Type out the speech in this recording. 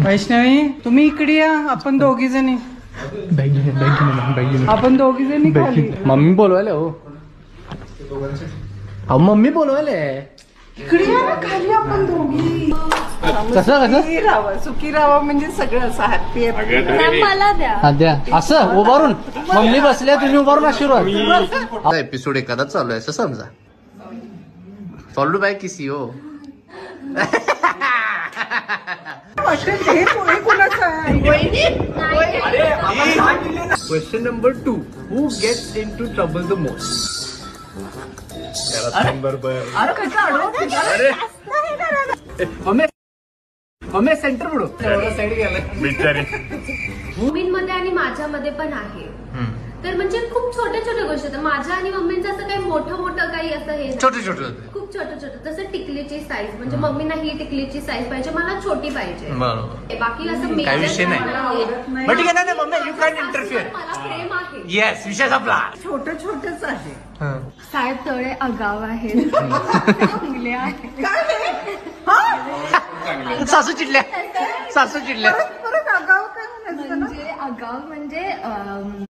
वैष्णवी तुम्ही इकडे या, आपण दोघी जणी आपण दोघी जणी खाली. मम्मी बोलवायला हो. मम्मी बोलवायला इकडे या ना खाली आपण दोघी. कसं सुखी राहावं, सुखी राहावं म्हणजे सगळं असं हॅपी आहे. मला द्या. द्या असं उभारून. मम्मी बसल्या तुम्ही उभारून आशीर्वाद. एपिसोड एखादा चालू आहे असं समजा. फॉलो बाय किसी हो. Question number 2. Who gets into trouble the most? Mummy centre पडू साईड गेला. मम्मींमध्ये आणि माझ्यामध्ये पण आहे. तर म्हणजे खूप छोट्या छोट्या गोष्टी आहेत. माझ्या आणि मम्मींचं असं काही मोठं काही असं हे छोटे छोटे खूप छोटं तसं टिकलीची साईज म्हणजे मम्मीना ही टिकलीची साईज पाहिजे, मला छोटी पाहिजे. बाकी असं काही विषय नाही. मला प्रेम आहे. येस विषय संपला. छोटच आहे. साहेब तळे आगाव आहेत. चांगले आहेत. सासू चिडल्या. परत आगाव काय म्हणायचं? म्हणजे आगाव म्हणजे